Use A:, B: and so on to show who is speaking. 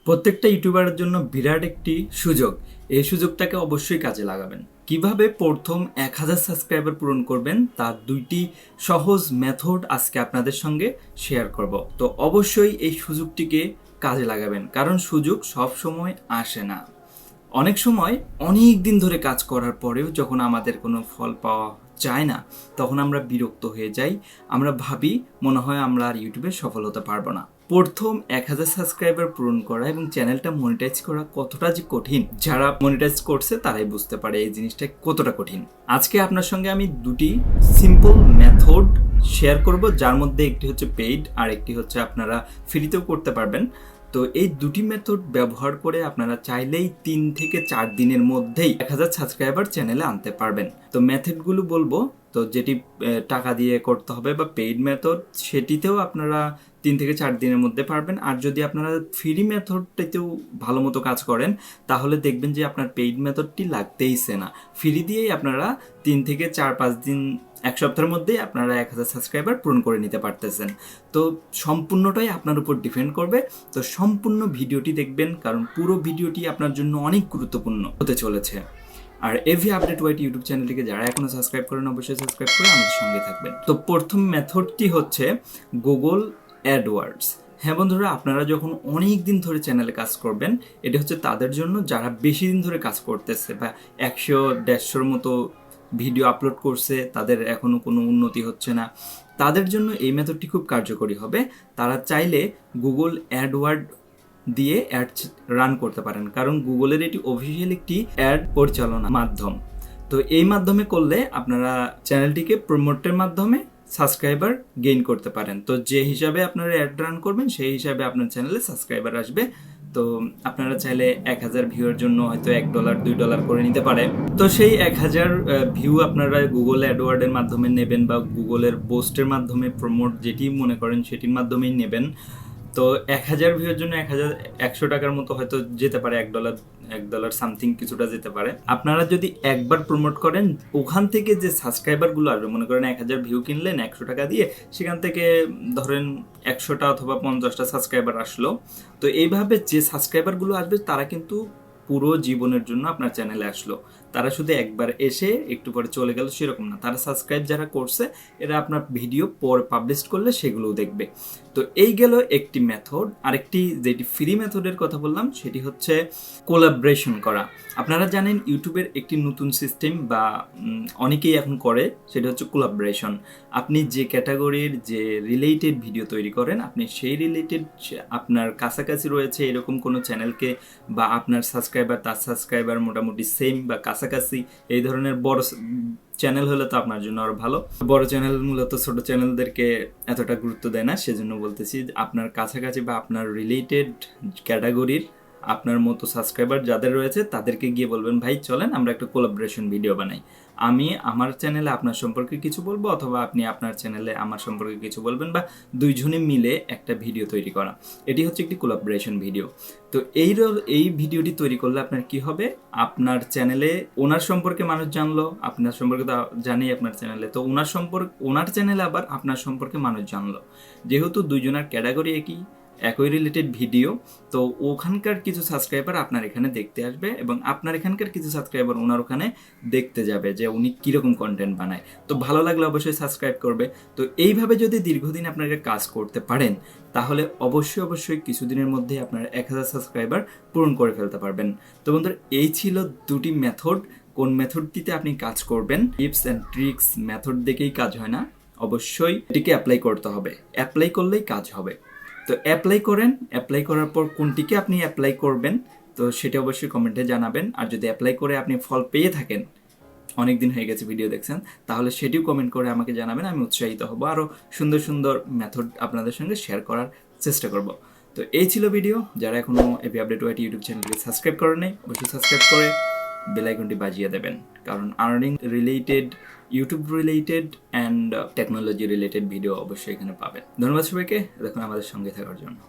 A: প্রত্যেকটা ইউটিউবারের জন্য বিরাট একটি সুযোগ। এই সুযোগটাকে অবশ্যই কাজে লাগাবেন। কিভাবে প্রথম 1000 সাবস্ক্রাইবার পূরণ করবেন তার 2টি সহজ মেথড আজকে আপনাদের সঙ্গে শেয়ার করব। তো অবশ্যই এই সুযোগটিকে কাজে লাগাবেন, কারণ সুযোগ সব সময় আসে না। অনেক সময় অনেক দিন ধরে কাজ করার পরেও যখন আমাদের কোনো ফল পাওয়া যায় না, তখন আমরা বিরক্ত হয়ে যাই। আমরা ভাবি মনে হয় আমরা আর ইউটিউবে সফল হতে পারবো না। প্রথম 1000 সাবস্ক্রাইবার পূরণ করা এবং চ্যানেলটা মনিটাইজ করা কতটা যে কঠিন, যারা মনিটাইজ করছে তারাই বুঝতে পারে এই জিনিসটা কতটা কঠিন। আজকে আপনার সঙ্গে আমি 2টি সিম্পল মেথড শেয়ার করব, যার মধ্যে একটি হচ্ছে পেইড আর একটি হচ্ছে আপনারা ফ্রিতেও করতে পারবেন। তো এই 2টি মেথড ব্যবহার করে আপনারা চাইলেই 3 থেকে 4 দিনের মধ্যেই 1000 সাবস্ক্রাইবার চ্যানেলে আনতে পারবেন। তো মেথডগুলো বলবো। তো যেটি টাকা দিয়ে করতে হবে বা পেইড মেথড, সেটিতেও আপনারা 3 থেকে 4 দিনের মধ্যে পারবেন। আর যদি আপনারা ফ্রি মেথডটাতেও ভালো মতো কাজ করেন, তাহলে দেখবেন যে আপনার পেইড মেথডটি লাগতেইছে না। ফ্রি দিয়েই আপনারা 3 থেকে 4-5 দিন, 1 সপ্তাহের মধ্যেই আপনারা 1000 সাবস্ক্রাইবার পূরণ করে নিতে পারতেছেন। তো সম্পূর্ণটাই আপনার উপর ডিপেন্ড করবে। তো সম্পূর্ণ ভিডিওটি দেখবেন, কারণ পুরো ভিডিওটি আপনার জন্য অনেক গুরুত্বপূর্ণ হতে চলেছে। আর এভি আপডেট ওয়াইট ইউটিউব চ্যানেলটিকে যারা এখনো সাবস্ক্রাইব করেন, অবশ্যই সাবস্ক্রাইব করে আমাদের সঙ্গে থাকবেন। তো প্রথম মেথডটি হচ্ছে গুগল অ্যাডওয়ার্ডস। হ্যাঁ বন্ধুরা, আপনারা যখন অনেক দিন ধরে চ্যানেলে কাজ করবেন, এটা হচ্ছে তাদের জন্য যারা বেশি দিন ধরে কাজ করতেছে বা 100-150 মতো ভিডিও আপলোড করছে, তাদের এখনও কোনো উন্নতি হচ্ছে না, তাদের জন্য এই মেথডটি খুব কার্যকরী হবে। তারা চাইলে গুগল অ্যাডওয়ার্ড দিয়ে অ্যাড রান করতে পারেন, কারণ গুগলের এটি অফিসিয়াল একটি অ্যাড পরিচালনা মাধ্যম। তো এই মাধ্যমে করলে আপনারা চ্যানেলটিকে প্রমোটের মাধ্যমে সাবস্ক্রাইবার গেইন করতে পারেন। তো যে হিসাবে আপনারা অ্যাড রান করবেন, সেই হিসাবে আপনার চ্যানেলে সাবস্ক্রাইবার আসবে। তো আপনারা চাইলে 1000 ভিউয়ের জন্য হয়তো $1 $2 করে নিতে পারে। তো সেই 1000 ভিউ আপনারা গুগল অ্যাডওয়ার্ডের মাধ্যমে নেবেন বা গুগলের পোস্টের মাধ্যমে প্রমোট যেটি মনে করেন সেটির মাধ্যমেই নেবেন। তো 1000 ভিউয়ের জন্য 1100 টাকার মতো হয়তো যেতে পারে, $1 সামথিং কিছুটা যেতে পারে। আপনারা যদি একবার প্রমোট করেন, ওখান থেকে যে সাবস্ক্রাইবারগুলো আসবে, মনে করেন 1000 ভিউ কিনলেন 100 টাকা দিয়ে, সেখান থেকে ধরেন 100টা অথবা 50টা সাবস্ক্রাইবার আসলো। তো এইভাবে যে সাবস্ক্রাইবারগুলো আসবে তারা কিন্তু পুরো জীবনের জন্য আপনার চ্যানেলে আসলো। তারা শুধু একবার এসে একটু পরে চলে গেল সেরকম না। তারা সাবস্ক্রাইব যারা করছে, এরা আপনার ভিডিও পরে পাবলিশ করলে সেগুলোও দেখবে। তো এই গেল একটি মেথড। আরেকটি যেটি ফ্রি মেথডের কথা বললাম, সেটি হচ্ছে কোলাবরেশন করা। আপনারা জানেন ইউটিউবের একটি নতুন সিস্টেম বা অনেকেই এখন করে, সেটা হচ্ছে কোলাবরেশন। আপনি যে ক্যাটাগরির যে রিলেটেড ভিডিও তৈরি করেন, আপনি সেই রিলেটেড আপনার কাছাকাছি রয়েছে এরকম কোনো চ্যানেলকে, বা আপনার সাবস্ক্রাইবার তার সাবস্ক্রাইবার মোটামুটি সেম বা কাছাকাছি, এই ধরনের বড় চ্যানেল হলে তো আপনার জন্য আরো ভালো। বড় চ্যানেল মূলত ছোট চ্যানেলদেরকে এতটা গুরুত্ব দেয় না, সেজন্য বলতেছি আপনার কাছাকাছি বা আপনার রিলেটেড ক্যাটাগরির আপনার মতো সাবস্ক্রাইবার যাদের রয়েছে, তাদেরকে গিয়ে বলবেন, ভাই চলেন আমরা একটা কোলাবরেশন ভিডিও বানাই। আমি আমার চ্যানেলে আপনার সম্পর্কে কিছু বলবো, অথবা আপনি আপনার চ্যানেলে আমার সম্পর্কে কিছু বলবেন, বা দুইজনে মিলে একটা ভিডিও তৈরি করা। এটি হচ্ছে একটি কোলাবরেশন ভিডিও। তো এই ভিডিওটি তৈরি করলে আপনার কি হবে, আপনার চ্যানেলে ওনার সম্পর্কে মানুষ জানলো, আপনার সম্পর্কে তো জানেই আপনার চ্যানেলে, তো ওনার চ্যানেলে আবার আপনার সম্পর্কে মানুষ জানলো। যেহেতু দুইজনের ক্যাটাগরি একই রিলেটেড ভিডিও, তো ওখানকার কিছু সাবস্ক্রাইবার আপনার এখানে দেখতে আসবে, এবং আপনার এখানকার কিছু সাবস্ক্রাইবার ওনার ওখানে দেখতে যাবে যে উনি কীরকম কন্টেন্ট বানায়। তো ভালো লাগলে অবশ্যই সাবস্ক্রাইব করবে। তো এইভাবে যদি দীর্ঘদিন আপনাকে কাজ করতে পারেন, তাহলে অবশ্যই কিছুদিনের মধ্যে আপনার 1000 সাবস্ক্রাইবার পূরণ করে ফেলতে পারবেন। তো বন্ধুরা, এই ছিল 2টি মেথড। কোন মেথডটিতে আপনি কাজ করবেন, টিপস অ্যান্ড ট্রিক্স মেথড দেখেই কাজ হয় না, অবশ্যই এটিকে অ্যাপ্লাই করতে হবে। অ্যাপ্লাই করলেই কাজ হবে। তো অ্যাপ্লাই করার পর কোনটিকে আপনি অ্যাপ্লাই করবেন, তো সেটা অবশ্যই কমেন্টে জানাবেন। আর যদি অ্যাপ্লাই করে আপনি ফল পেয়ে থাকেন, অনেক দিন হয়ে গেছে ভিডিও দেখছেন, তাহলে সেটিও কমেন্ট করে আমাকে জানাবেন। আমি উৎসাহিত হব, আরও সুন্দর সুন্দর মেথড আপনাদের সঙ্গে শেয়ার করার চেষ্টা করব। তো এই ছিল ভিডিও। যারা এখনও এভি আপডেট ওয়াইটি ইউটিউব চ্যানেলকে সাবস্ক্রাইব করেন নাই, অবশ্যই সাবস্ক্রাইব করে বেল আইকনটি বাজিয়ে দেবেন, কারণ earning related, YouTube related and technology related video অবশ্যই এখানে পাবেন। ধন্যবাদ সবাইকে দেখুন আমাদের সঙ্গে থাকার জন্য।